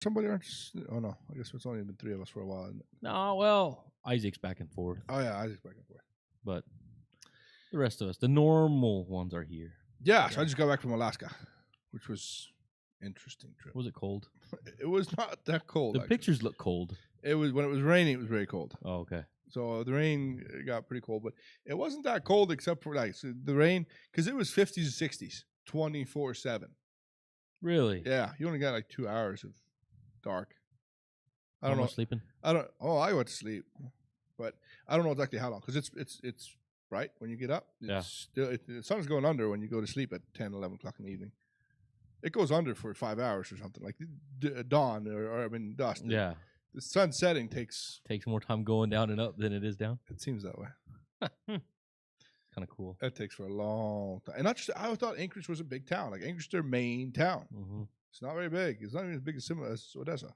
somebody else? Oh no, I guess it's only been 3 of us for a while. Isn't it? No, well, Isaac's back and forth, Oh yeah, Isaac's back and forth. but the rest of us, the normal ones, are here. Yeah, so I just got back from Alaska, which was interesting trip. Was it cold? It was not that cold. The actually. pictures look cold. It was when it was raining. It was very cold. Oh, okay. So the rain got pretty cold, but it wasn't that cold except for the rain because it was 50s and 60s, 24/7. Really? Yeah, you only got like 2 hours of dark. I How don't know. much sleeping? I don't. Oh, I went to sleep, but I don't know exactly how long because it's right when you get up. Yeah. Still, the sun's going under when you go to sleep at 10, 11 o'clock in the evening. It goes under for 5 hours or something like dawn or I mean dusk. Yeah. The sun setting takes more time going down and up than it is down. It seems that way. Kind of cool. It takes for a long time. And not just, I thought Anchorage was a big town. Like Anchorage is their main town. Mm-hmm. It's not very big. It's not even as big as Odessa.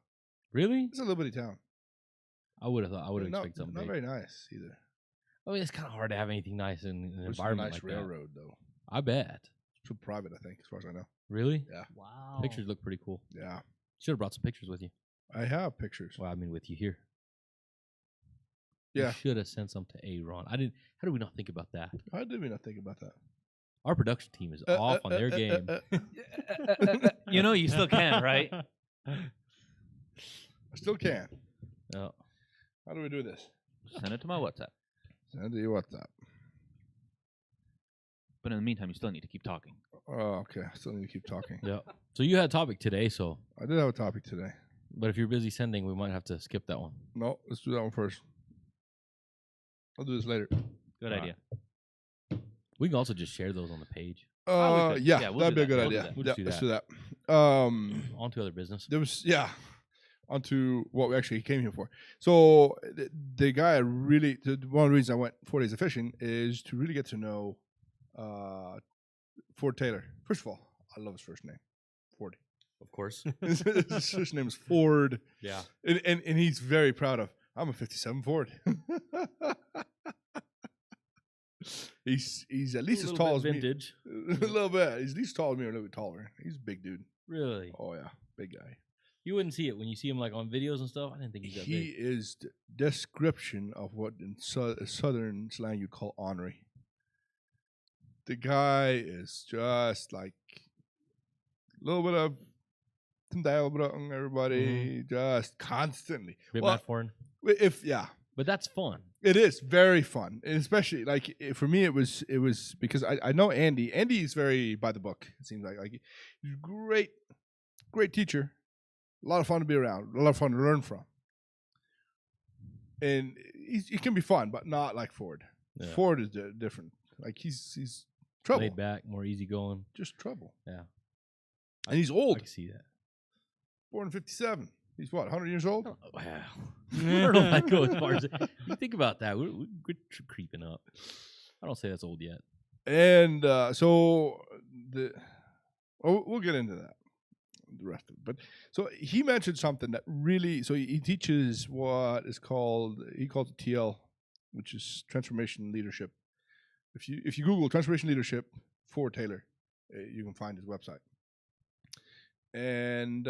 Really? It's a little bitty town. I would have thought. I would have expected something not big. very nice either. I mean, it's kind of hard to have anything nice in an There's environment a nice like railroad though. that. I bet. It's too private, I think, as far as I know. Really? Yeah. Wow. Pictures look pretty cool. Yeah. Should have brought some pictures with you. I have pictures. Well, I mean, with you here. Yeah. You should have sent some to Aaron. I didn't. How did we not think about that? I didn't even think about that. Our production team is off on their game. You know, you still can, right? I still can. Oh. How do we do this? Send it to my WhatsApp. Send you WhatsApp. But in the meantime, you still need to keep talking. Oh, okay. I still need to keep talking. Yeah. So you had a topic today, so. I did have a topic today. But if you're busy sending, we might have to skip that one. No, let's do that one first. I'll do this later. Good idea. We can also just share those on the page. we could. Yeah, Yeah, we'll that'd do be a that. good We'll do idea. that. We'll Yeah, just do let's that. do that. On to other business. There was onto what we actually came here for. So the guy one of the reasons I went 4 days of fishing is to really get to know Ford Taylor. First of all, I love his first name, Ford. Of course. His first name is Ford. Yeah. And he's very proud of. I'm a '57 Ford. He's at least as tall as vintage. me. A little bit. He's at least taller than me, or a little bit taller. He's a big dude. Really? Oh yeah, big guy. You wouldn't see it when you see him like on videos and stuff. I didn't think he's that He big. is the description of what in southern slang you call ornery. The guy is just like a little bit of everybody, just constantly. Bit Well, mad foreign. But that's fun. it is very fun, and especially like for me, it was because I know Andy. Andy is very by the book. It seems like he's a great teacher. A lot of fun to be around. A lot of fun to learn from. And he can be fun, but not like Ford. Yeah. Ford is different. Like he's trouble. Laid back, more easygoing. Just trouble. Yeah. And he's I old. can see that. Born in 57. He's what, 100 years old? Wow. I don't know if I go as far as you think about that. We're creeping up. I don't say that's old yet. And so we'll get into that, the rest of it. But so he mentioned something that really, so he teaches what is called, he calls it TL, which is transformation leadership. If you Google transformation leadership for Taylor, you can find his website. And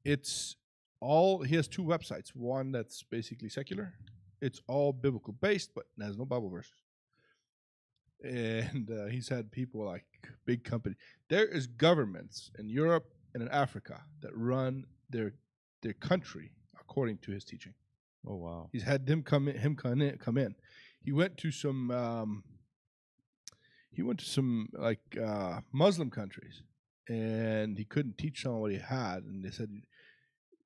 it's all, he has 2 websites. One that's basically secular. It's all biblical based, but has no Bible verses. And he's had people like big company. There is governments in Europe and in Africa that run their country according to his teaching. Oh wow! He's had them come in. He went to some like Muslim countries, and he couldn't teach someone what he had, and they said,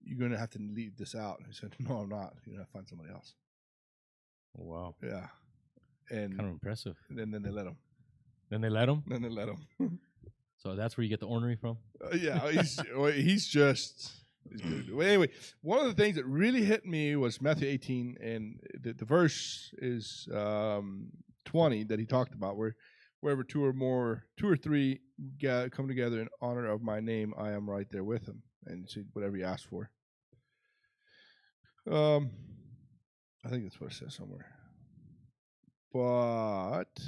"You're going to have to leave this out." And he said, "No, I'm not. You're going to find somebody else." Oh wow! Yeah, and Kind of impressive. then they let him. Then they let him. Then they let him. So that's where you get the ornery from. Yeah, he's just. Well, anyway, one of the things that really hit me was Matthew 18, and the verse is 20 that he talked about, where wherever 2 or 3 come together in honor of my name, I am right there with him, and so whatever you ask for. I think that's what it says somewhere, but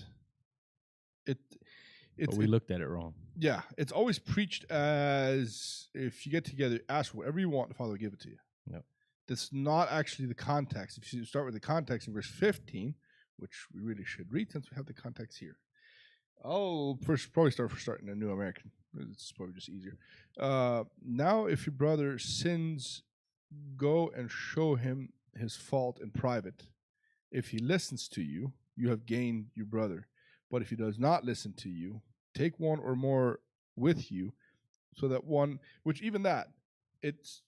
it's But we looked at it wrong. yeah, it's always preached as if you get together, ask for whatever you want, the Father will give it to you. Yep. That's not actually the context. If you start with the context in verse 15, which we really should read since we have the context here. I'll first probably start in a New American. It's probably just easier. Now, if your brother sins, go and show him his fault in private. If he listens to you, you have gained your brother. But if he does not listen to you, take one or more with you, so that one, which even that, it's,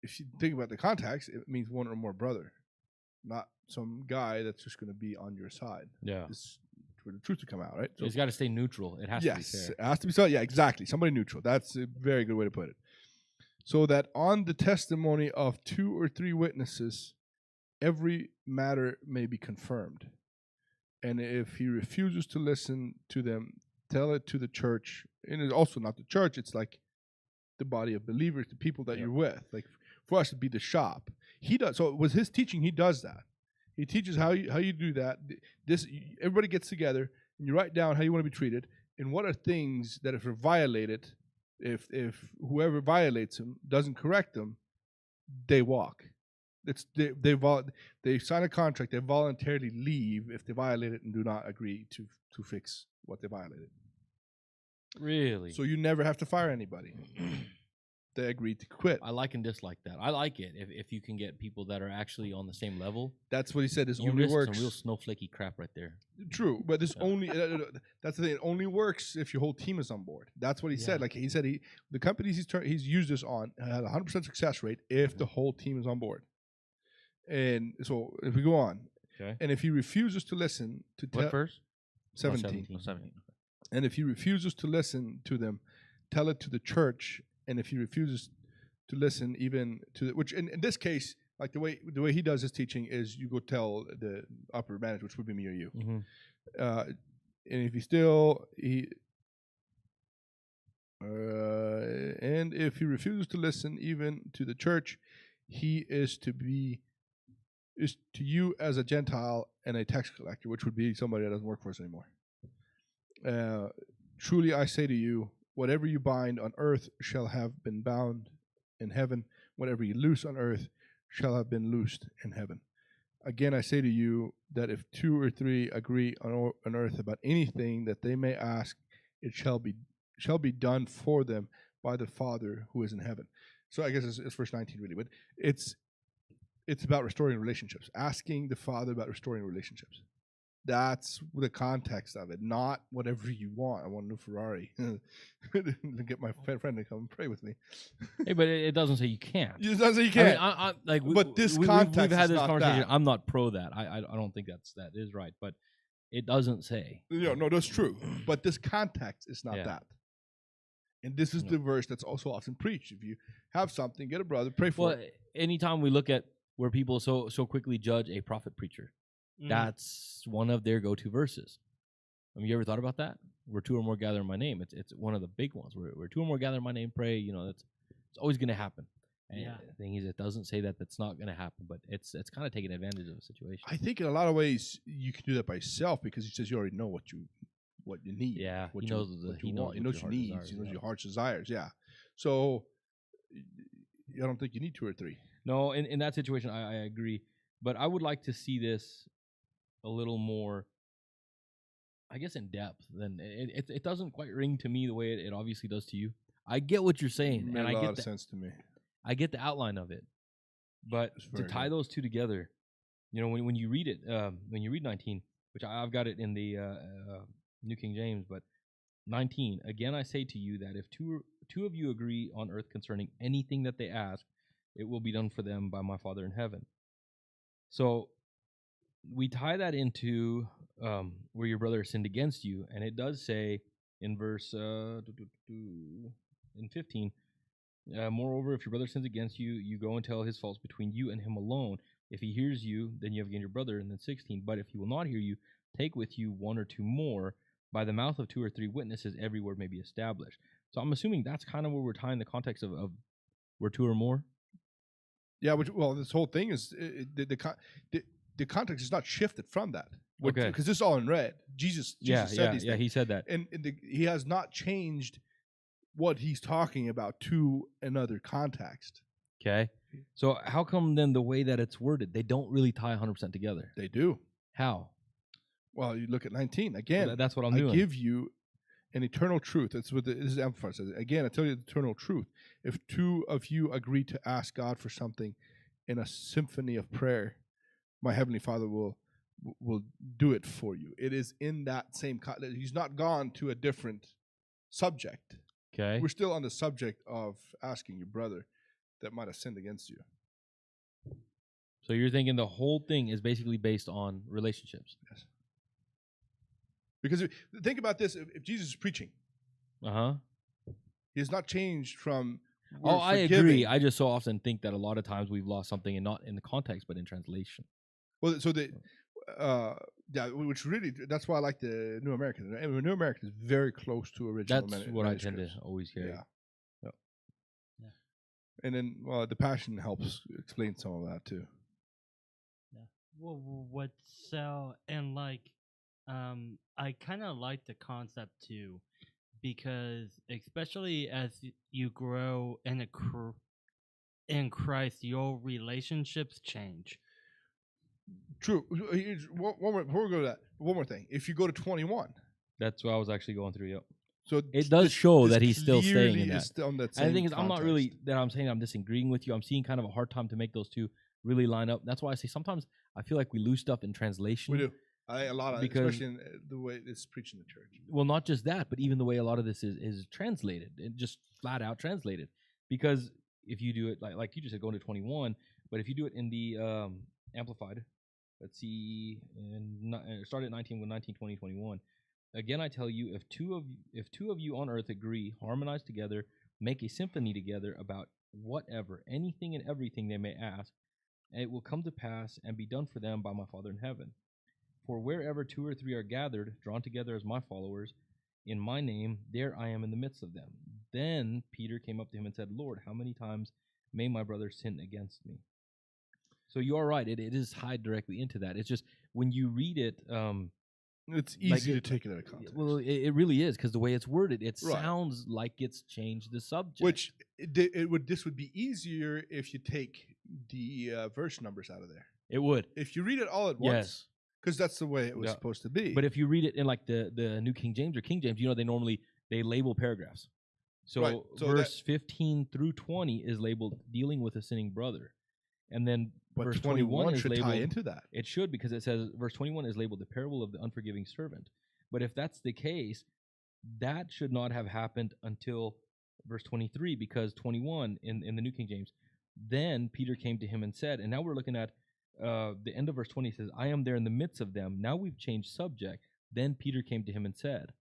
if you think about the context, it means one or more brother, not some guy that's just going to be on your side. Yeah. It's for the truth to come out, right? So it's got to stay neutral. It has to be yes, fair. it has to be so. Yeah, exactly. Somebody neutral. That's a very good way to put it. So that on the testimony of 2 or 3 witnesses, every matter may be confirmed. And if he refuses to listen to them, tell it to the church. And it's also not the church, it's like the body of believers, the people that you're with. Like for us to be the shop. He does. So with his teaching, he does that. He teaches how you do that. This everybody gets together and you write down how you want to be treated and what are things that if they're violated, if whoever violates them doesn't correct them, they walk. It's they sign a contract. They voluntarily leave if they violate it and do not agree to fix what they violated. Really? So you never have to fire anybody. They agreed to quit. I like and dislike that. I like it if you can get people that are actually on the same level. That's what he said. This You only risk works. some real snowflakey crap right there. True, but this only that's the thing. It only works if your whole team is on board. That's what he said. Like he said, the companies he's used this on had 100% success rate if the whole team is on board. And so if we go on, Okay. and if he refuses to listen to What verse? 17, 17. and if he refuses to listen to them, tell it to the church. And if he refuses to listen, even to which in this case, like the way he does his teaching is you go tell the upper manager, which would be me or you. Mm-hmm. And if and if he refuses to listen even to the church, he is to you as a Gentile and a tax collector, which would be somebody that doesn't work for us anymore. Truly I say to you, whatever you bind on earth shall have been bound in heaven. Whatever you loose on earth shall have been loosed in heaven. Again, I say to you that if 2 or 3 agree on earth about anything that they may ask, it shall be done for them by the Father who is in heaven. So I guess it's verse 19 really, but it's about restoring relationships, asking the Father about restoring relationships. That's the context of it, not whatever you want. I want a new Ferrari. Get my friend to come and pray with me. Hey, but it doesn't say you can't. It doesn't say you I mean, can't. like, but this we've context had is this not conversation. that. I'm not pro that. I don't think that is right, but it doesn't say. No, that's true. But this context is not Yeah. that. And this is No. the verse that's also often preached. If you have something, get a brother, pray for Well, it. anytime we look at where people so quickly judge a prophet preacher, that's one of their go-to verses. I mean, you ever thought about that? Where 2 or more gather in my name. It's one of the big ones. Where 2 or more gather in my name, pray. You know, it's always going to happen. And the thing is, it doesn't say that that's not going to happen, but it's kind of taking advantage of the situation. I think in a lot of ways you can do that by yourself because he says you already know what you need. Yeah, what he you, knows what he you knows want. He what knows your your heart needs. desires, He knows yeah. your heart's desires. Yeah. So I don't think you need 2 or 3. No, in that situation, I agree. But I would like to see this a little more, I guess, in depth. Than it doesn't quite ring to me the way it obviously does to you. I get what you're saying, Made and a I lot get of the, sense to me. I get the outline of it. But It's to very tie good. those two together, you know, when you read it, when you read 19, which I've got it in the New King James, but 19, again I say to you that if two of you agree on earth concerning anything that they ask, it will be done for them by my Father in heaven. So we tie that into where your brother sinned against you, and it does say in verse in 15, moreover, if your brother sins against you, you go and tell his faults between you and him alone. If he hears you, then you have gained your brother. And then 16, but if he will not hear you, take with you 1 or 2 more. By the mouth of 2 or 3 witnesses, every word may be established. So I'm assuming that's kind of where we're tying the context of where 2 or more. Yeah, this whole thing is the context is not shifted from that. Okay. Because this is all in red. Jesus said these things. he said that. And he has not changed what he's talking about to another context. Okay. So how come then the way that it's worded, they don't really tie 100% together? They do. How? Well, you look at 19 again. Well, that's what I'm I doing. give you an eternal truth. That's what this is Amplified says. Again, I tell you the eternal truth. If two of you agree to ask God for something in a symphony of prayer, my heavenly Father will do it for you. It is in that same. He's not gone to a different subject. Okay. We're still on the subject of asking your brother that might have sinned against you. So you're thinking the whole thing is basically based on relationships. Yes. Because think about this: if Jesus is preaching, he has not changed from. I agree. I just so often think that a lot of times we've lost something, and not in the context, but in translation. Well, so which really, that's why I like the New American. And the New American is very close to original. That's what I tend to always carry. Yeah. And then, the Passion helps explain some of that too. Yeah. Well, I kind of like the concept too, because especially as you grow in Christ, your relationships change. True. One more, before we go to that, one more thing. If you go to 21, that's what I was actually going through. Yep. So it does show that he's still staying in that. And the thing is, I'm not really that I'm saying I'm disagreeing with you. I'm seeing kind of a hard time to make those two really line up. That's why I say sometimes I feel like we lose stuff in translation. We do. A lot of, especially in the way it's preached in the church. Well, not just that, but even the way a lot of this is translated, and just flat out translated. Because if you do it like you just said, going to 21, but if you do it in the Amplified, let's see, and start at 19 with 19, 20, 21. Again, I tell you, if two of you on earth agree, harmonize together, make a symphony together about whatever, anything and everything they may ask, it will come to pass and be done for them by my Father in heaven. For wherever 2 or 3 are gathered, drawn together as my followers, in my name, there I am in the midst of them. Then Peter came up to him and said, Lord, how many times may my brother sin against me? So you are right. It is tied directly into that. It's just when you read it, it's easy to take it out of context. Well, it really is, because the way it's worded, it sounds like it's changed the subject. Which this would be easier if you take the verse numbers out of there. It would. If you read it all at once, because that's the way it was supposed to be. But if you read it in like the New King James or King James, they label paragraphs. So verse 15 through 20 is labeled dealing with a sinning brother, and then verse 21 should is labeled, tie into that. It should, because it says verse 21 is labeled the parable of the unforgiving servant. But if that's the case, that should not have happened until verse 23, because 21 in the New King James, then Peter came to him and said, and now we're looking at the end of verse 20 says, I am there in the midst of them. Now we've changed subject. Then Peter came to him and said,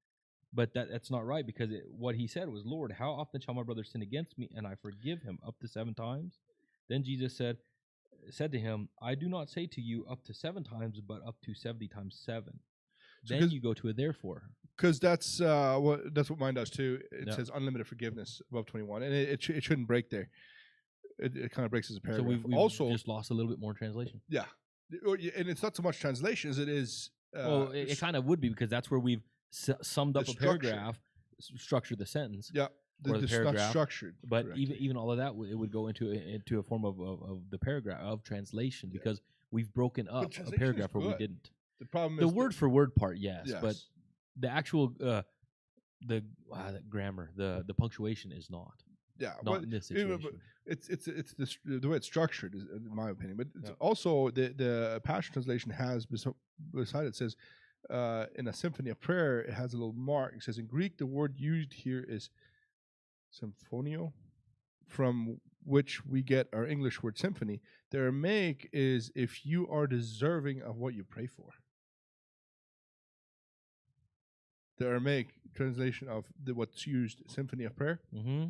but that's not right, because what he said was, Lord, how often shall my brother sin against me and I forgive him? Up to 7 times? Then Jesus said to him, I do not say to you up to 7 times, but up to 70 times 7. So then you go to a therefore. Because that's what mine does too. It says unlimited forgiveness above 21, and it shouldn't break there. It kind of breaks as a paragraph. So we've also just lost a little bit more translation. Yeah, and it's not so much translation as it is. Well, it kind of would be, because that's where we've summed up a paragraph, structured the sentence. Yeah, the paragraph, not structured. But even all of that, it would go into a form of the paragraph of translation, because we've broken up a paragraph where we didn't. The problem is the word for word part, yes, but the actual the grammar, the punctuation is not. Yeah, not in this situation. It's the way it's structured, in my opinion. But it's also the Passion Translation has beside it says in a symphony of prayer, it has a little mark. It says in Greek the word used here is symphonio, from which we get our English word symphony. The Aramaic is if you are deserving of what you pray for. The Aramaic translation of what's used, symphony of prayer. Mm-hmm.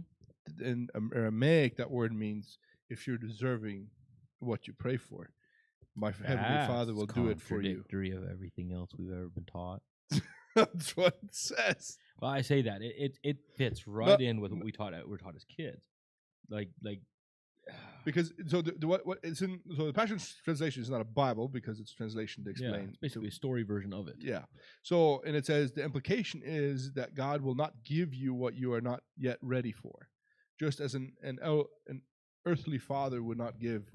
In Aramaic, that word means if you're deserving what you pray for, my heavenly Father will do it for you. Contradictory of everything else we've ever been taught. That's what it says. Well, I say that it fits right in with what we're taught as kids. Like Because what it's in, so the Passion Translation is not a Bible because it's a translation to Yeah, explain. it's basically a story version of it. Yeah. So, and it says the implication is that God will not give you what you are not yet ready for, just as an earthly father would not give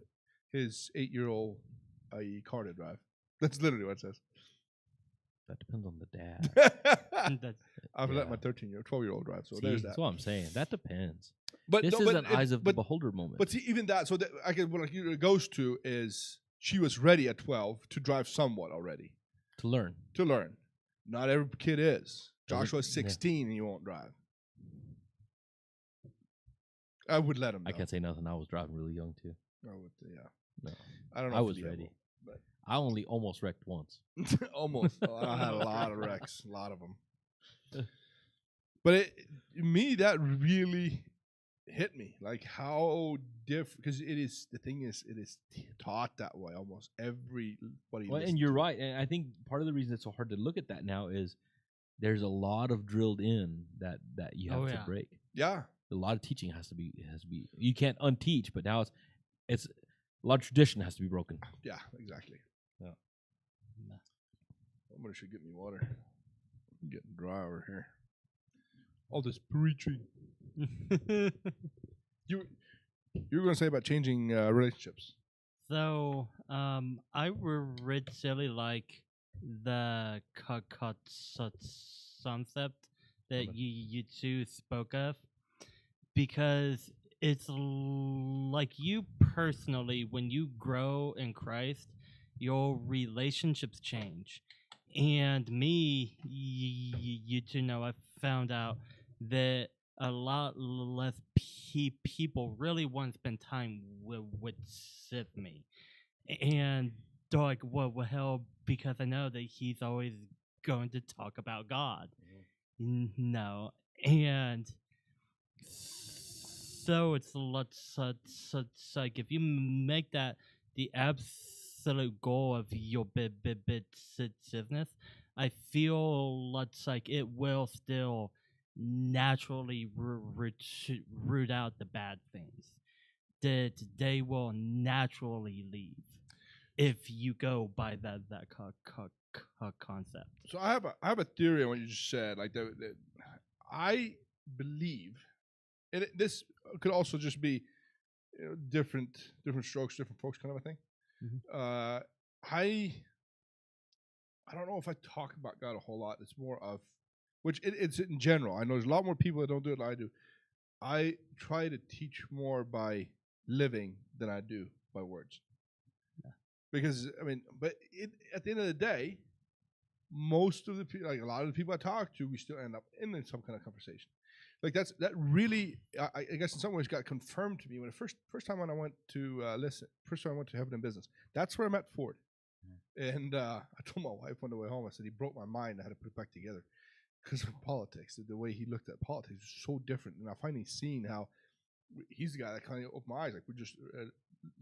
his 8-year-old a car to drive. That's literally what it says. That depends on the dad. That's, I've let Yeah. my 12-year-old drive, so See, there's that. that's what I'm saying. That depends. But This no, is but an eyes of the beholder moment. But see, even that, so that I can what it goes to is she was ready at 12 to drive somewhat already to learn. to learn. Not every kid is. Doesn't- Joshua's yeah. 16 and he won't drive. I would let him. I know. can't say nothing. I was driving really young too. I would, yeah. No. I don't know. I if was Leah ready. will, I only almost wrecked once. but almost. I had a lot of wrecks, a lot of them. But me, that really hit me. Like how different, because it is. The thing is, it is taught that way. Almost everybody. Well, and you're right. And I think part of the reason it's so hard to look at that now is there's a lot of drilled in that you have Oh, to yeah. Yeah. break. A lot of teaching has to be. You can't unteach, but now it's a lot of tradition has to be broken. Yeah. Exactly. Yeah. Somebody should get me water. I'm getting dry over here. All this preaching. You were going to say about changing relationships. So, I would really like the concept that you two spoke of, because it's like you personally, when you grow in Christ, your relationships change. And me, you two know, I found out that a lot less people really want to spend time with me. And they're like, well, hell, because I know that he's always going to talk about God. No. And so it's like if you make that the absolute goal of your business, I feel it's like it will still naturally root out the bad things. That they will naturally leave if you go by that concept. So I have a theory on what you just said. Like I believe, and this could also just be different strokes, different folks, kind of a thing. Mhm. I don't know if I talk about God a whole lot. It's more of which it's in general. I know there's a lot more people that don't do it like I do. I try to teach more by living than I do by words. Yeah. Because I mean, but at the end of the day, most of the people, like a lot of the people I talk to, we still end up in some kind of conversation. Like that really, I guess in some ways got confirmed to me when the first time when I went to first time I went to Heaven and Business. That's where I met Ford. And I told my wife on the way home, I said, he broke my mind. I had to put it back together because of politics. The way he looked at politics was so different. And I finally seen how he's the guy that kind of opened my eyes. Like, we're just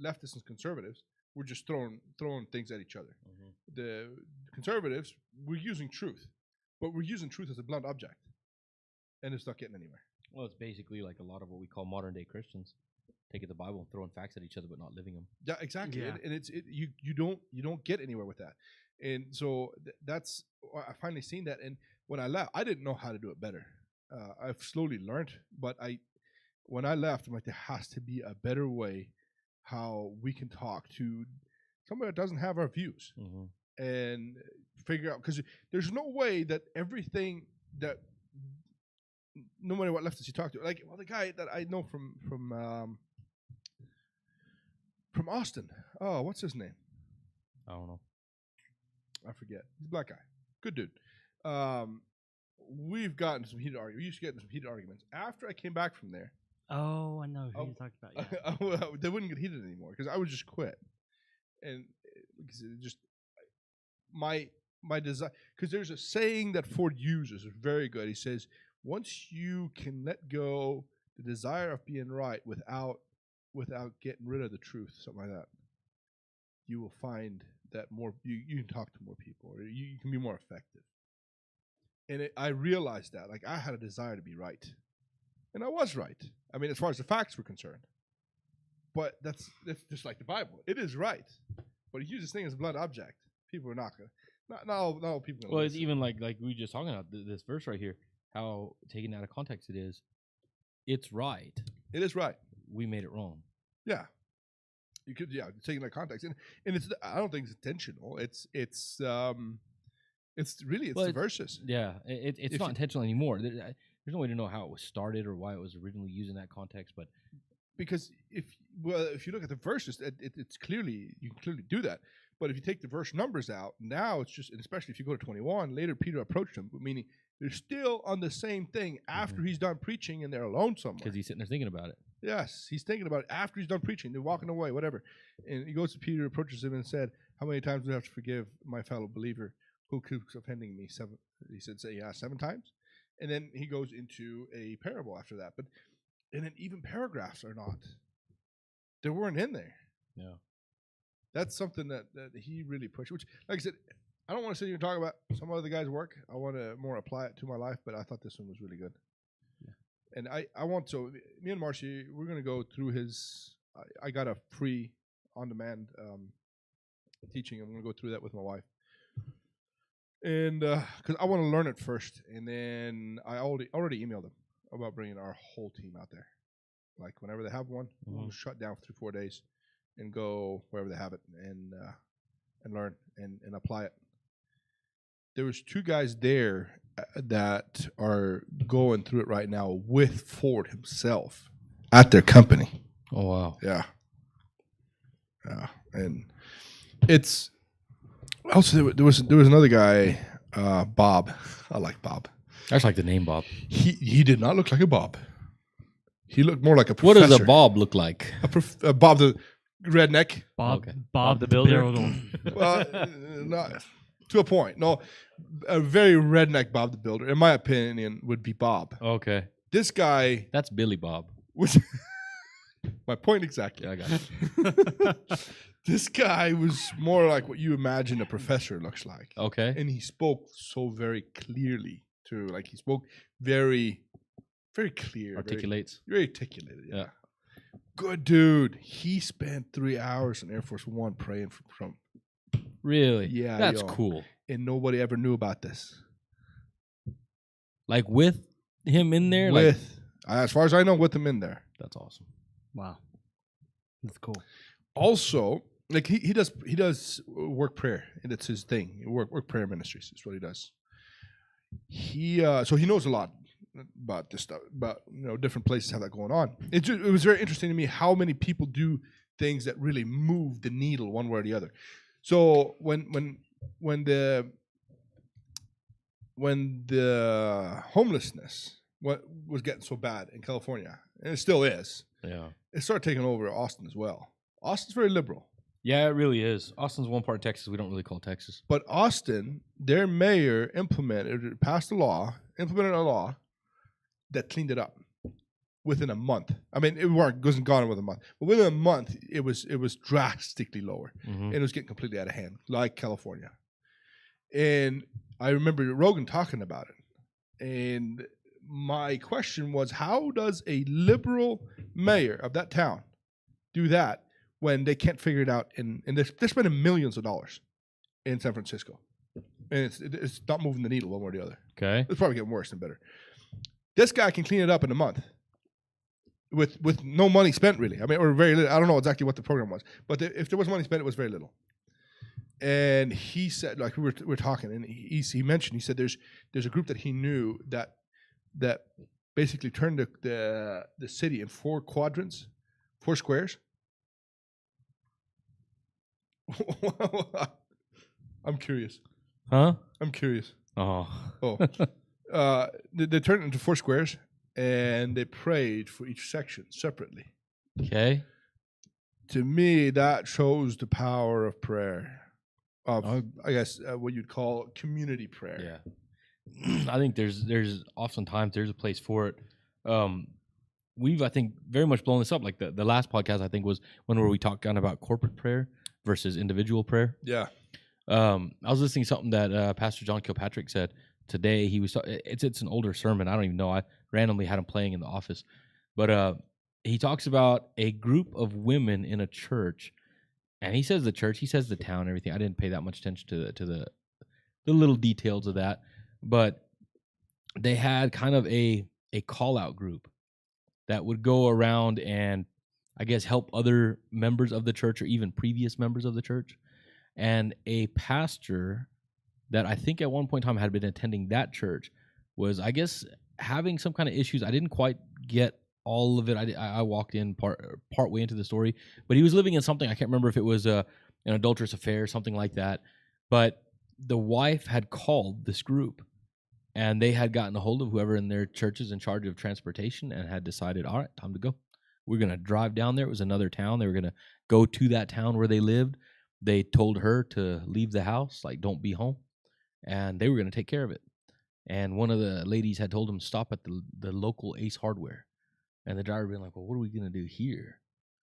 leftists and conservatives. We're just throwing things at each other. The conservatives, we're using truth, but we're using truth as a blunt object, and it's not getting anywhere. Well, it's basically like a lot of what we call modern day Christians, taking the Bible and throwing facts at each other, but not living them. Yeah, exactly. Yeah. And you don't get anywhere with that. And so that's I finally seen that. And when I left, I didn't know how to do it better. I've slowly learned, but when I left, I'm like, there has to be a better way how we can talk to somebody that doesn't have our views and figure out, because there's no way that everything that no matter what leftist you talk to, like, well, the guy that I know from Austin. Oh, what's his name? I don't know. I forget. He's a black guy. Good dude. We've gotten some heated arguments. We used to get in some heated arguments. After I came back from there, Oh, I know who you're talking about. Yeah. they wouldn't get heated anymore because I would just quit. And because it just my desire, because there's a saying that Ford uses, is very good. He says, once you can let go the desire of being right without getting rid of the truth, something like that, you will find that you can talk to more people, or you can be more effective. And I realized that, like, I had a desire to be right, and I was right. I mean, as far as the facts were concerned, But that's just like the Bible. It is right, but he uses thing as a blunt object. People are not gonna. Not all people. Well, it's even like we were just talking about this verse right here. How taken out of context it is. It's right. It is right. We made it wrong. Yeah, you could. Yeah, taking that context, and it's. I don't think it's intentional. It's really Well, the verses. Yeah, it's If not you- intentional anymore. There's no way to know how it was started or why it was originally used in that context. But Because if you look at the verses, it's clearly you can clearly do that. But if you take the verse numbers out, now it's just, and especially if you go to 21, later Peter approached him, meaning they're still on the same thing after he's done preaching and they're alone somewhere. because he's sitting there thinking about it. Yes, he's thinking about it after he's done preaching. They're walking away, whatever. And he goes to Peter, approaches him, and said, "How many times do I have to forgive my fellow believer who keeps offending me?" 7. He said, "Say 7 times." And then he goes into a parable after that. And then even paragraphs are not. They weren't in there. Yeah. That's something that he really pushed. Which, like I said, I don't want to sit here and talk about some other guys' work. I want to more apply it to my life. But I thought this one was really good. Yeah. And I want to. Me and Marcy, we're going to go through his. I got a free, on-demand teaching. I'm going to go through that with my wife. And because I want to learn it first, and then I already emailed them about bringing our whole team out there. Like whenever they have one, we'll shut down for 3-4 days and go wherever they have it and learn and apply it. There was 2 guys there that are going through it right now with Ford himself at their company. Oh wow. Yeah. And it's also there was another guy, Bob. I like Bob. That's like the name Bob. He did not look like a Bob. He looked more like a What professor. does a Bob look like? Bob the redneck. Bob, Okay. Bob the Builder. Well, not to a point. No, a very redneck Bob the Builder, in my opinion, would be Bob. Okay, This guy that's Billy Bob. was my point exactly. Yeah, I got it. This guy was more like what you imagine a professor looks like. Okay. And he spoke so very clearly too. Like he spoke very, very clear. Articulates. Very articulated. Yeah. Yeah. Good dude. He spent 3 hours in Air Force One praying for Trump, Really? Yeah, That's yo. cool. and nobody ever knew about this. Like with him in there? With, as far as I know, with him in there. That's awesome. Wow, that's cool. Also, like he does work prayer, and it's his thing. Work prayer ministries is what he does. So he knows a lot about this stuff, about different places have that going on. It was very interesting to me how many people do things that really move the needle one way or the other. So when the homelessness was getting so bad in California, and it still is, Yeah. it started taking over Austin as well. Austin's very liberal. Yeah, it really is. Austin's one part of Texas we don't really call Texas. But Austin, their mayor implemented a law that cleaned it up within a month. I mean, it wasn't gone within a month, but within a month, it was drastically lower, Mm-hmm. and it was getting completely out of hand, like California. And I remember Rogan talking about it, and my question was, how does a liberal mayor of that town do that when they can't figure it out? And they're spending millions of dollars in San Francisco, and it's not moving the needle one way or the other. Okay. It's probably getting worse than better. This guy can clean it up in a month with no money spent, really. I mean, or very little. I don't know exactly what the program was, but if there was money spent, it was very little. And he said, like we were talking, and he mentioned, he said there's a group that he knew that basically turned the city in 4 quadrants, 4 squares. I'm curious. Huh? I'm curious. Oh. Oh, they turned it into 4 squares, and they prayed for each section separately. Okay. To me, that shows the power of prayer, of Oh. I guess what you'd call community prayer. Yeah. I think there's oftentimes there's a place for it. We've, I think, very much blown this up. Like the last podcast, I think, was one where we talked kind of about corporate prayer versus individual prayer. Yeah. I was listening to something that Pastor John Kilpatrick said today. He was it's an older sermon. I don't even know. I randomly had him playing in the office, but he talks about a group of women in a church, and he says the church, he says the town, everything. I didn't pay that much attention to the little details of that, but they had kind of a call out group that would go around and I guess help other members of the church or even previous members of the church. And a pastor that I think at one point in time had been attending that church was, I guess, having some kind of issues. I didn't quite get all of it. I walked in part way into the story, but he was living in something. I can't remember if it was an adulterous affair or something like that. But the wife had called this group, and they had gotten a hold of whoever in their church is in charge of transportation and had decided, all right, time to go. We're going to drive down there. It was another town. They were going to go to that town where they lived. They told her to leave the house, like, don't be home. And they were going to take care of it. And one of the ladies had told him to stop at the local Ace Hardware. And the driver being like, well, what are we going to do here?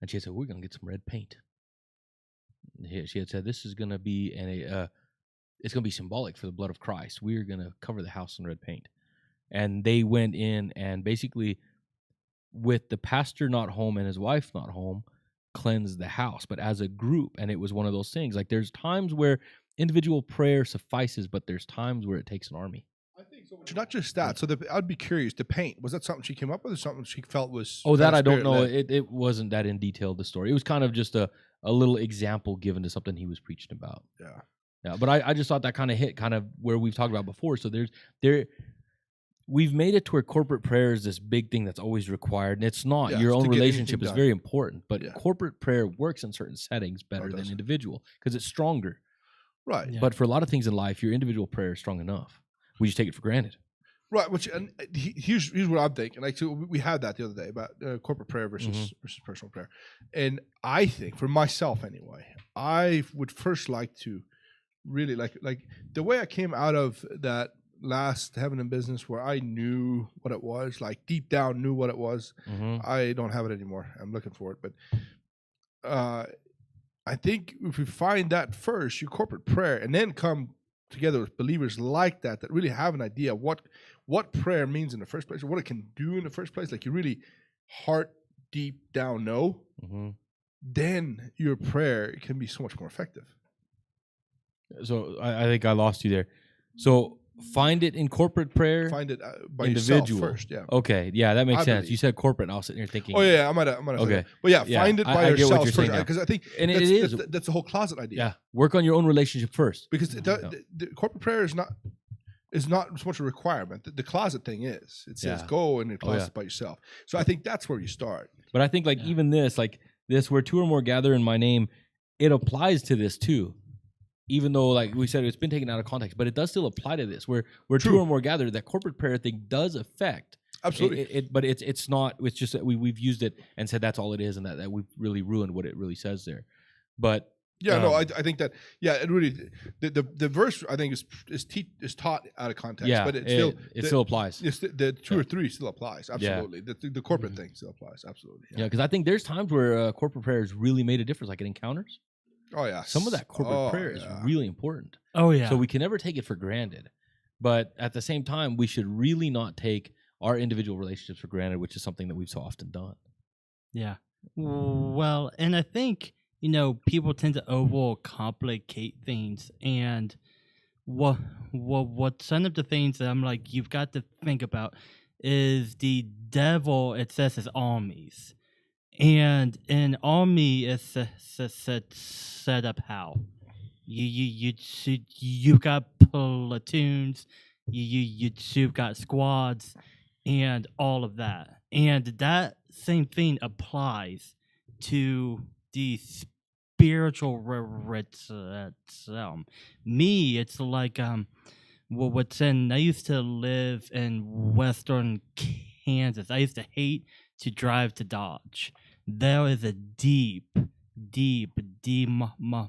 And she had said, we're going to get some red paint. She had said, this is going to be it's going to be symbolic for the blood of Christ. We're going to cover the house in red paint. And they went in and basically, with the pastor not home and his wife not home, cleansed the house. But as a group, and it was one of those things, like there's times where individual prayer suffices, but there's times where it takes an army. I think so. Not just that. So I'd be curious. The paint, was that something she came up with, or something she felt was? Oh, that I don't know. It wasn't that in detail, the story. It was kind of just a little example given to something he was preaching about. Yeah. But I just thought that kind of hit kind of where we've talked about before. So we've made it to where corporate prayer is this big thing that's always required, and it's not. Yeah, your it's own to get relationship anything is done. very important, but Yeah. corporate prayer works in certain settings better it than does. individual because it's stronger. Right. Yeah. But for a lot of things in life, your individual prayer is strong enough. We just take it for granted. Right. Which, and here's what I'm thinking. Like, so we had that the other day about corporate prayer versus personal prayer, and I think for myself anyway, I would first like to really like the way I came out of that last Heaven and Business, where I knew what it was, like deep down knew what it was. I don't have it anymore. I'm looking for it, but I think if we find that first, your corporate prayer, and then come together with believers like that really have an idea what prayer means in the first place, or what it can do in the first place, like you really heart deep down know, then your prayer can be so much more effective. So I think I lost you there. So find it in corporate prayer. Find it by individual yourself first. Yeah. Okay. Yeah, that makes I sense. believe. You said corporate, and I was sitting here thinking. Oh yeah, I might have said Okay. that. But yeah, Yeah, find it by I get what yourself you're first, saying now. because I think And that's, it is. that's the whole closet idea. Yeah. Work on your own relationship first. Because the corporate prayer is not so much a requirement. The closet thing is. It says Yeah. go in the Oh, yeah. closet by yourself. So I think that's where you start. But I think even this, where two or more gather in my name, it applies to this too. Even though, like we said, it's been taken out of context, but it does still apply to this, where two True. or more gather. That corporate prayer thing does affect. Absolutely. But it's not. It's just that we've used it and said that's all it is, and that we've really ruined what it really says there. But Yeah, no, I think that it really the verse I think is taught out of context, yeah, but it still applies. the two or three still applies. Absolutely, the corporate thing still applies. Absolutely, Yeah, because I think there's times where corporate prayer has really made a difference, like in encounters. Oh yeah, Some of that corporate prayer is really important. Oh yeah. So we can never take it for granted. But at the same time, we should really not take our individual relationships for granted, which is something that we've so often done. Yeah. Well, and I think, people tend to overcomplicate things. And what's one of the things that I'm like, you've got to think about is the devil, it says, is armies. And an army is set up how? You've got platoons, you've got squads, and all of that. And that same thing applies to the spiritual realm. Me, it's like what's in. I used to live in western Kansas. I used to hate to drive to Dodge. There is a deep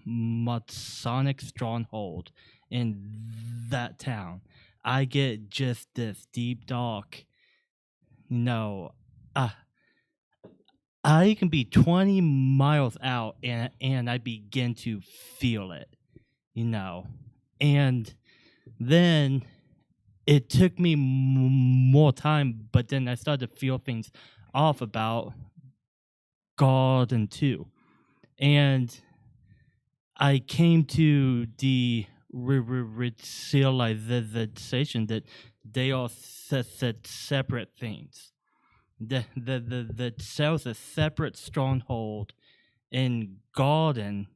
Masonic stronghold in that town. I get just this deep dark, I can be 20 miles out and I begin to feel it, and then it took me more time, but then I started to feel things off about garden too. And I came to the realization that they are separate things. The cell's a separate stronghold in garden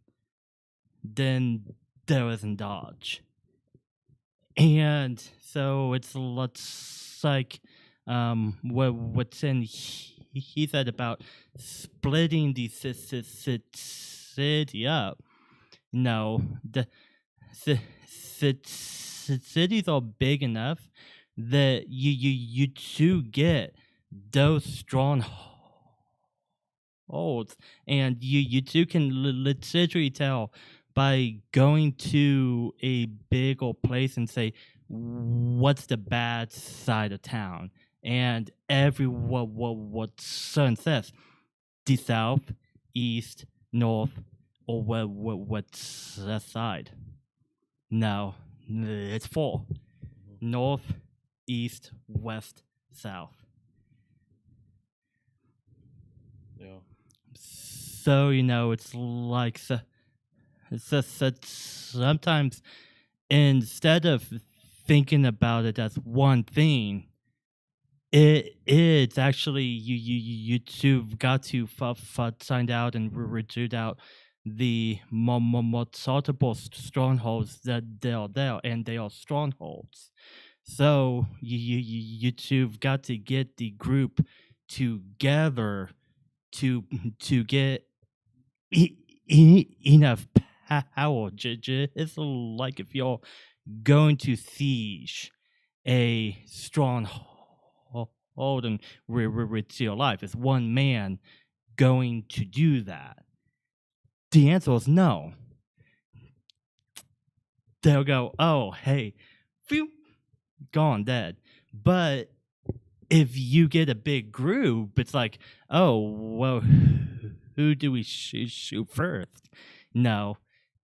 than there is in Dodge. And so it's like what's in he said about splitting the city up. No, the cities are big enough that you do get those strongholds, and you too can literally tell by going to a big old place and say, what's the bad side of town? And what son says, the south, east, north, or what's that side? No, it's 4. North, east, west, south. Yeah. So, it's like sometimes instead of thinking about it as one thing, it's actually you've got to find out and root out the multiple strongholds that they are there, and they are strongholds. So you've got to get the group together to get enough power. It's like if you're going to siege a stronghold and with your life, is one man going to do that? The answer is no. They'll go, oh, hey, phew, gone, dead. But if you get a big group, it's like, oh, well, who do we shoot first? No.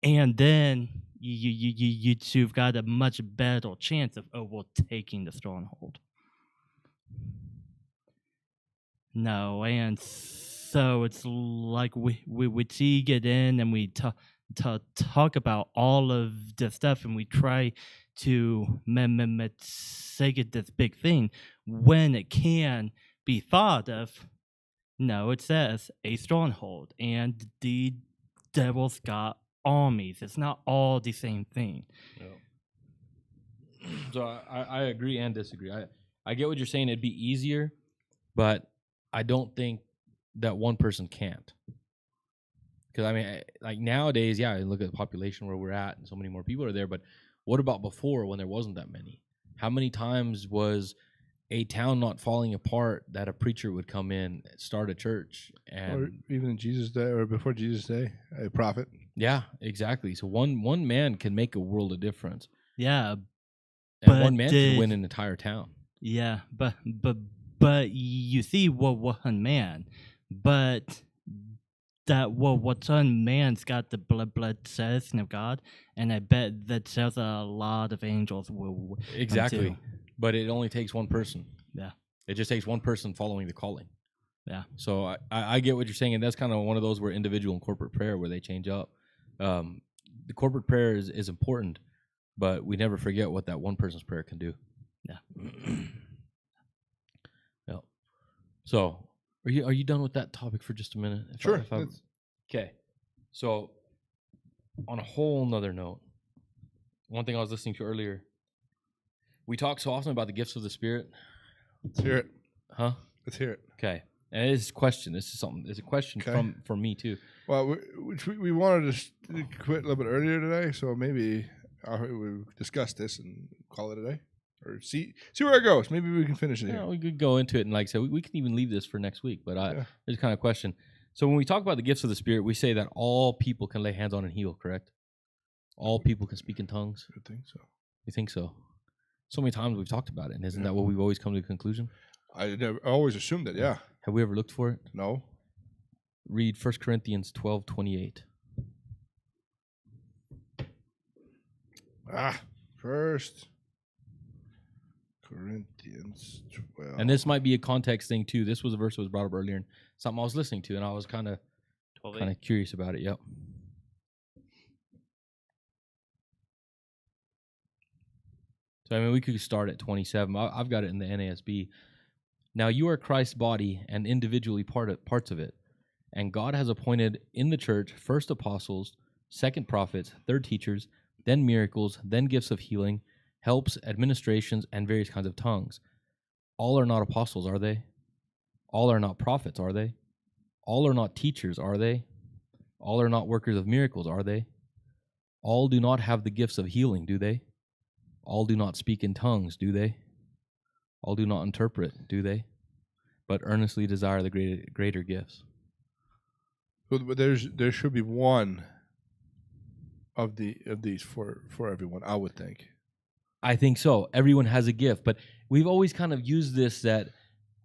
And then you've got a much better chance of overtaking the stronghold. No, and so it's like we get in and we talk about all of the stuff, and we try to make it this big thing when it can be thought of. No, it says a stronghold, and the devil's got armies. It's not all the same thing. Yeah. So I agree and disagree. I get what you're saying. It'd be easier, but I don't think that one person can't. Because I mean, like nowadays, yeah, I look at the population where we're at, and so many more people are there. But what about before, when there wasn't that many? How many times was a town not falling apart that a preacher would come in, start a church, and Or even in Jesus' day, or before Jesus' day, a prophet. yeah, exactly. So one man can make a world of difference, Yeah, and but one man can win an entire town. yeah, but you see what one man, but that what one man's got the blood citizen of God, and I bet that there's a lot of angels will come Exactly. too. But it only takes one person. Yeah. It just takes one person following the calling. Yeah. So I get what you're saying, and that's kind of one of those where individual and corporate prayer where they change up. The corporate prayer is important, but we never forget what that one person's prayer can do. Yeah. Yeah. So are you done with that topic for just a minute? Sure. Okay. So on a whole nother note, one thing I was listening to earlier, we talk so often about the gifts of the Spirit. Let's hear it. Huh? Let's hear it. Okay. And it is a question. This is something. It's a question Okay. from me too. Well, we wanted to quit a little bit earlier today, so maybe we discuss this and call it a day, or see where it goes. Maybe we can finish it here. Yeah, we could go into it, and like I said, we can even leave this for next week. But there's kind of question. So when we talk about the gifts of the Spirit, we say that all people can lay hands on and heal. Correct? All people can speak in tongues. I think so. You think so? So many times we've talked about it, and isn't that what we've always come to the conclusion? I always assumed that. Yeah. Have we ever looked for it? No. Read 1 Corinthians 12:28. 1 Corinthians 12. And this might be a context thing too. This was a verse that was brought up earlier in something I was listening to, and I was kind of 12:8. curious about it. Yep. So I mean, we could start at 27. I've got it in the NASB. Now you are Christ's body and individually parts of it, and God has appointed in the church first apostles, second prophets, third teachers, then miracles, then gifts of healing, helps, administrations, and various kinds of tongues. All are not apostles, are they? All are not prophets, are they? All are not teachers, are they? All are not workers of miracles, are they? All do not have the gifts of healing, do they? All do not speak in tongues, do they? All do not interpret, do they? But earnestly desire the greater gifts. But there should be one of these for everyone, I would think. I think so. Everyone has a gift, but we've always kind of used this that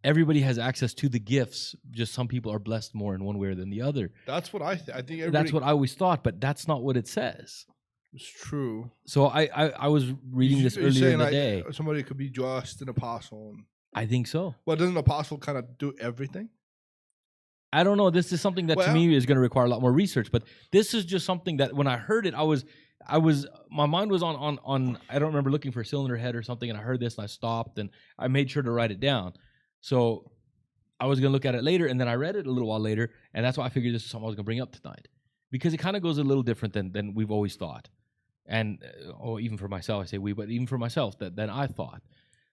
everybody has access to the gifts. Just some people are blessed more in one way than the other. That's what I think. I think That's what I always thought, but that's not what it says. It's true. So I was reading this You're earlier in the saying, day. somebody could be just an apostle. I think so. Well, doesn't an apostle kind of do everything? I don't know. This is something that to me is going to require a lot more research, but this is just something that when I heard it, my mind was on I don't remember looking for a cylinder head or something, and I heard this and I stopped and I made sure to write it down. So I was going to look at it later, and then I read it a little while later, and that's why I figured this is something I was going to bring up tonight, because it kind of goes a little different than we've always thought. And even for myself, I say we, but even for myself, than I thought.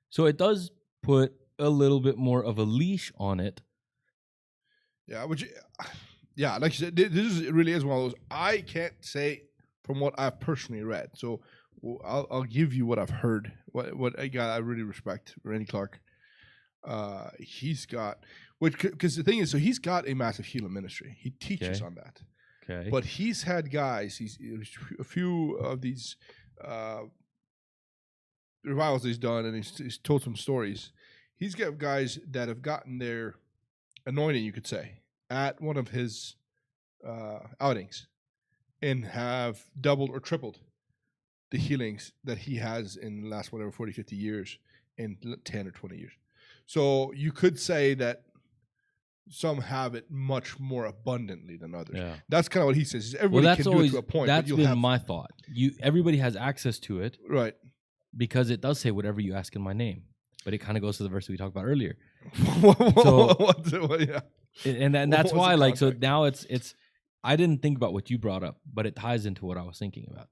So it does put a little bit more of a leash on it. Yeah, like you said, it really is one of those. I can't say from what I've personally read. So I'll give you what I've heard. What a guy I really respect, Randy Clark. He's got, because the thing is, so he's got a massive healing ministry. He teaches on that. Okay. But he's had guys. He's a few of these revivals he's done, and he's told some stories. He's got guys that have gotten their anointing, you could say, at one of his outings, and have doubled or tripled the healings that he has in the last 40, 50 years in 10 or 20 years. So you could say that some have it much more abundantly than others. Yeah. That's kind of what he says. Everybody can do it to a point. That's been my thought. Everybody has access to it, right? Because it does say whatever you ask in my name. But it kind of goes to the verse we talked about earlier. And that's why, like, so now it's. I didn't think about what you brought up, but it ties into what I was thinking about.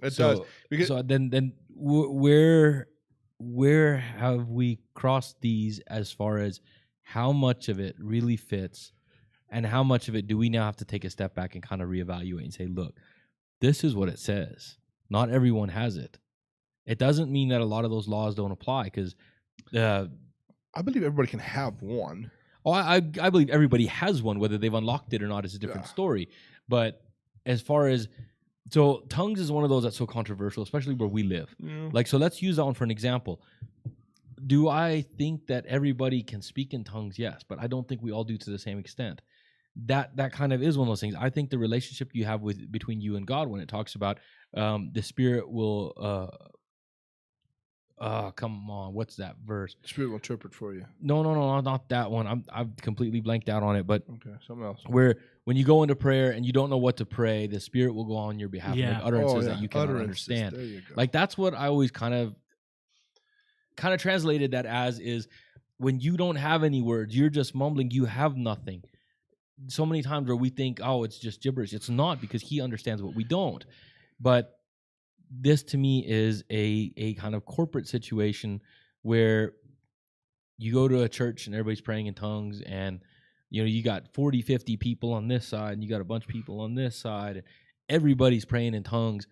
It does. So then where have we crossed these as far as how much of it really fits, and how much of it do we now have to take a step back and kind of reevaluate and say, look, this is what it says. Not everyone has it. It doesn't mean that a lot of those laws don't apply, because I believe everybody can have one. Oh, I believe everybody has one. Whether they've unlocked it or not is a different story. But as far as, so tongues is one of those that's so controversial, especially where we live. Yeah. Like, so let's use that one for an example. Do I think that everybody can speak in tongues? Yes, but I don't think we all do to the same extent. That kind of is one of those things. I think the relationship you have between you and God, when it talks about the Spirit will, come on, what's that verse? The Spirit will interpret for you. No, not that one. I've completely blanked out on it. But okay, something else. Where when you go into prayer and you don't know what to pray, the Spirit will go on your behalf and make utterances that you cannot understand. There you go. Like, that's what I always kind of translated that as, is when you don't have any words, you're just mumbling, you have nothing. So many times where we think, oh, it's just gibberish. It's not, because he understands what we don't. But this to me is a kind of corporate situation where you go to a church and everybody's praying in tongues, and you got 40, 50 people on this side, and you got a bunch of people on this side, and everybody's praying in tongues.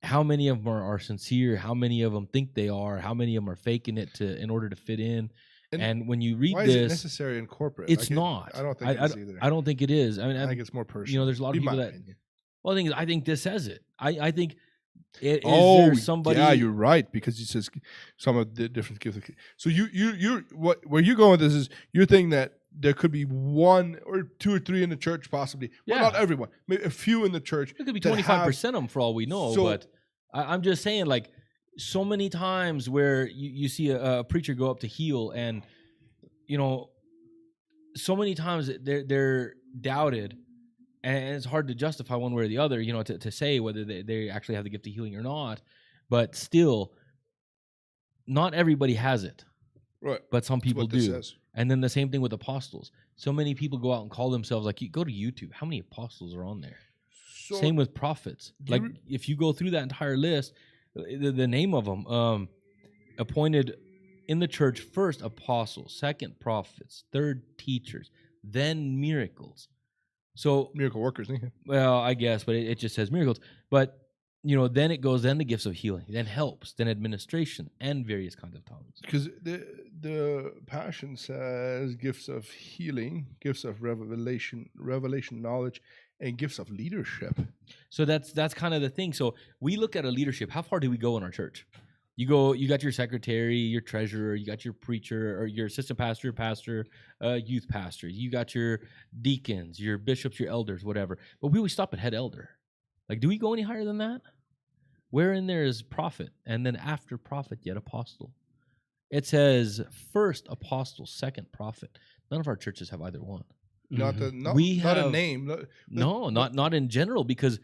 How many of them are sincere? How many of them think they are? How many of them are faking it in order to fit in? And when you read why this, is it necessary in corporate? It's not. I don't think it is either. I don't think it is. I mean, I think it's more personal. There's a lot of people that. Opinion. Well, the thing is, I think this says it. I think. Is oh, there somebody? Yeah, you're right, because it says some of the different gifts. So where you going with this is you're thinking that there could be one or two or three in the church, possibly. Well, not everyone. Maybe a few in the church. It could be 25% of them for all we know. But I'm just saying, like, so many times where you see a preacher go up to heal, and so many times they're doubted, and it's hard to justify one way or the other, to say whether they actually have the gift of healing or not. But still, not everybody has it, Right. but some That's people what this do. says. And then the same thing with apostles. So many people go out and call themselves, like, you go to YouTube, how many apostles are on there? So, Same with prophets. do you Like, if you go through that entire list, the name of them, appointed in the church, first apostles, second prophets, third teachers, then miracles. So, miracle workers, yeah. well, I guess, but it just says miracles. But, then it goes, then the gifts of healing, then helps, then administration, and various kinds of tongues. Because the Passion says gifts of healing, gifts of revelation, knowledge, and gifts of leadership. So that's kind of the thing. So we look at a leadership. How far do we go in our church? You got your secretary, your treasurer, you got your preacher or your assistant pastor, youth pastor. You got your deacons, your bishops, your elders, whatever. But we always stop at head elder. Like, do we go any higher than that? Where in there is prophet, and then after prophet, yet apostle. It says first apostle, second prophet. None of our churches have either one. Not Mhm. not We a have- name. No, not in general, because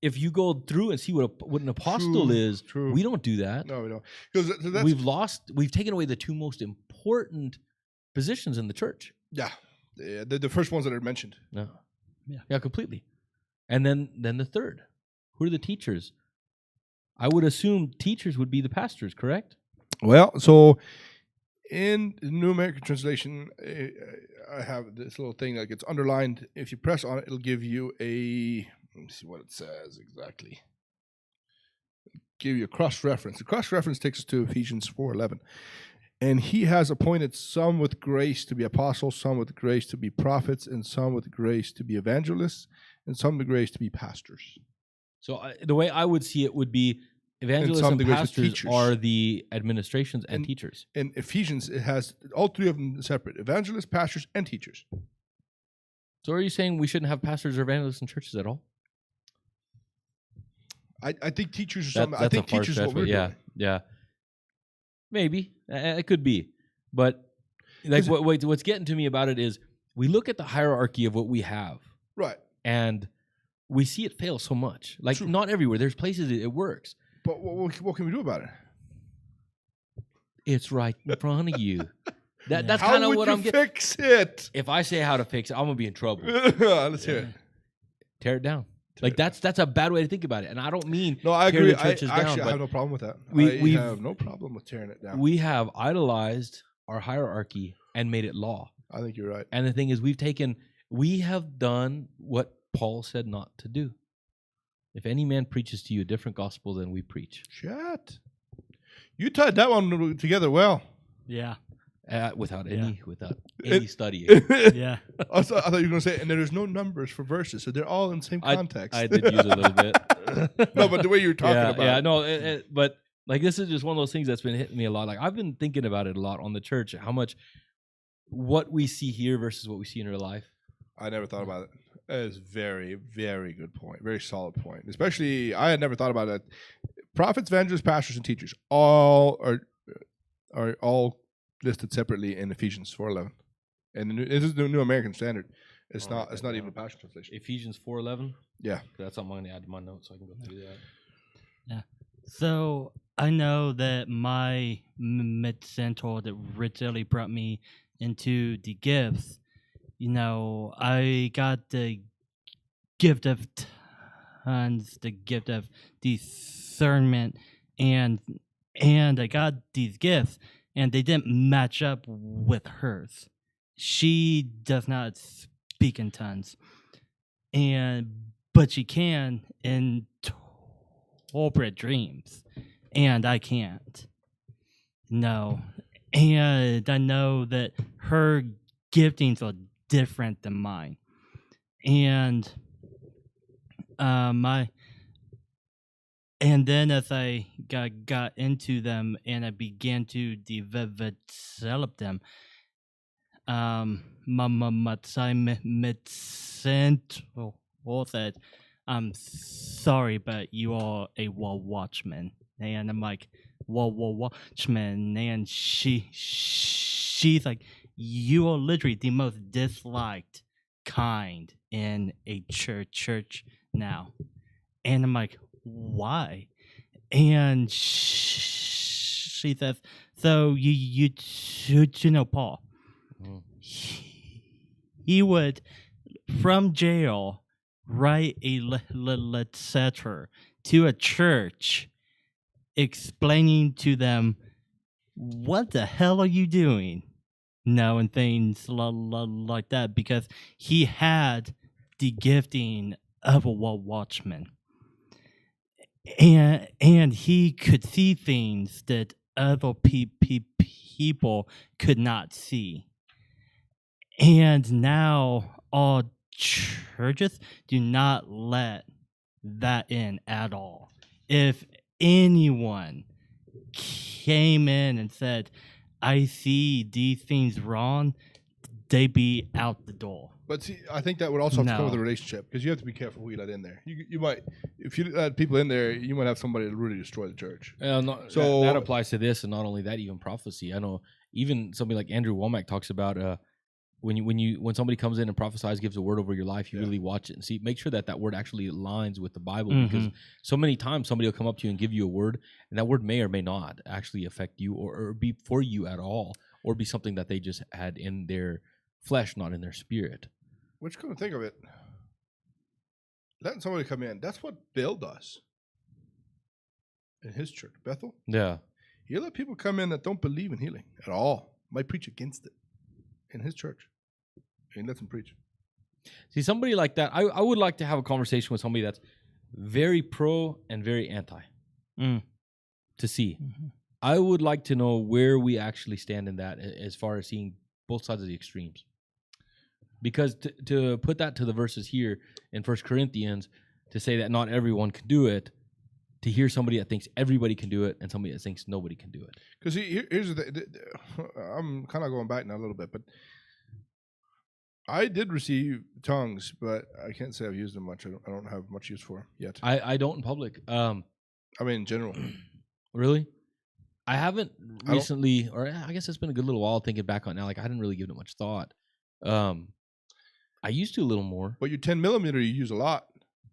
if you go through and see what an apostle is, True. we don't do that. No, we don't. Because that's We've taken away the two most important positions in the church. the first ones that are mentioned. No. Yeah. Yeah, completely. And then the third. Who are the teachers? I would assume teachers would be the pastors, correct? Well, so in the New American Translation, I have this little thing like it's underlined. If you press on it, it'll give you a. Let me see what it says exactly. Give you a cross reference. The cross reference takes us to Ephesians 4:11, and he has appointed some with grace to be apostles, some with grace to be prophets, and some with grace to be evangelists, and some with grace to be pastors. So the way I would see it would be evangelists some and degrees with pastors teachers. are the administrations and And- teachers. In Ephesians, it has all three of them separate: evangelists, pastors, and teachers. So are you saying we shouldn't have pastors or evangelists in churches at all? I think teachers are That- something. I that's a think teachers is far what we're stretch, but doing. yeah. Maybe. It could be. But like Is it- what's getting to me about it is we look at the hierarchy of what we have Right. and we see it fail so much. Like, True. not everywhere. There's places it works. But what can we do about it? It's right in front of you. That's How kind of would what you I'm getting. fix it? If I say how to fix it, I'm gonna be in trouble. Let's hear it. Tear it down. Tear Like it that's a bad way to think about it. And I don't mean No, I tear agree. the churches down, Actually, I but have no problem with that. we have no problem with tearing it down. we have idolized our hierarchy and made it law. I think you're right. And the thing is, we have done what Paul said not to do. If any man preaches to you a different gospel than we preach, Shit. You tied that one together well. Yeah. without Yeah. any studying. Yeah. I thought you were going to say, and there's no numbers for verses, so they're all in the same context. I did use a little bit. No, but the way you're talking about yeah, it. no, but like this is just one of those things that's been hitting me a lot. Like I've been thinking about it a lot on the church, how much what we see here versus what we see in real life. I never thought about it. That is very, very good point. Very solid point. Especially, I had never thought about it. Prophets, evangelists, pastors, and teachers all are all listed separately in Ephesians 4:11, and this is the New American Standard. It's I'll not. write It's that not down. even the Passion Translation. Ephesians 4:11. Yeah. That's something I'm gonna add to my notes so I can go through that. So I know that my mentor that originally brought me into the gifts, I got the gift of tongues, the gift of discernment, and I got these gifts, and they didn't match up with hers. She does not speak in tongues, but she can interpret dreams, and I can't. No, and I know that her giftings are different than mine, and and then as I got into them and I began to develop them, my said, "I'm sorry, but you are a wall watchman." And I'm like, "Wall watchman," and she's like, you are literally the most disliked kind in a church now. And I'm like, why? And she says, so you know Paul. Mhm. He would, from jail, write a letter to a church explaining to them, what the hell are you doing? No, and things like that, because he had the gifting of a watchman. And he could see things that other people could not see. And now all churches do not let that in at all. If anyone came in and said, I see these things wrong, they be out the door. But see, I think that would also have to come with a No. relationship, because you have to be careful who you let in there. You might, if you let people in there, you might have somebody to really destroy the church. So that applies to this, and not only that, even prophecy. I know even somebody like Andrew Womack talks about when somebody comes in and prophesies, gives a word over your life, you really watch it and see, make sure that word actually aligns with the Bible, because so many times somebody will come up to you and give you a word, and that word may or may not actually affect you or be for you at all, or be something that they just had in their flesh, not in their spirit. Which, come to think of it, letting somebody come in, that's what Bill does in his church, Bethel. Yeah. He let people come in that don't believe in healing at all, might preach against it in his church. And he lets them preach. See, somebody like that, I would like to have a conversation with somebody that's very pro and very anti to see. I would like to know where we actually stand in that as far as seeing both sides of the extremes. Because to put that to the verses here in 1 Corinthians, to say that not everyone can do it, to hear somebody that thinks everybody can do it and somebody that thinks nobody can do it. Because here's I'm kind of going back now a little bit, but I did receive tongues, but I can't say I've used them much. I don't have much use for them yet. I don't in public. I mean, in general. Really? I haven't recently, or I guess it's been a good little while thinking back on it now. Like, I didn't really give it much thought. I used to a little more. But your 10 millimeter, you use a lot.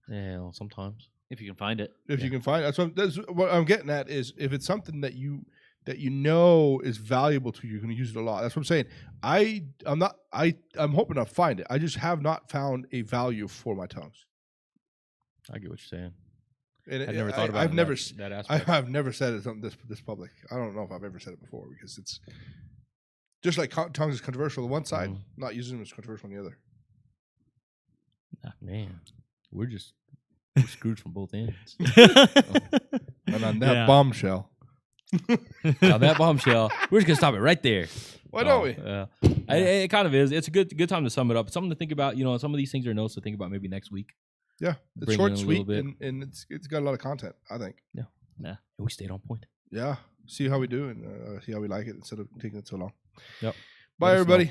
Yeah, well, sometimes. If you can find it. If you can find it. That's what I'm getting at, is if it's something that you know is valuable to you, you're going to use it a lot. That's what I'm saying. I'm hoping to find it. I just have not found a value for my tongues. I get what you're saying. And I've never thought about I've never that aspect. I've never said it something this public. I don't know if I've ever said it before, because it's just like tongues is controversial on one side, not using them is controversial on the other. Man, we're screwed from both ends. And on that bombshell. Now that bombshell, we're just gonna stop it right there. Why don't we? It kind of is. It's a good time to sum it up. Something to think about. You know, some of these things are notes to think about maybe next week. Yeah, it's Bring short, in a sweet, little bit. and it's got a lot of content, I think. Yeah, we stayed on point. Yeah, see how we do and see how we like it instead of taking it so long. Yep. Bye, Let us know. everybody.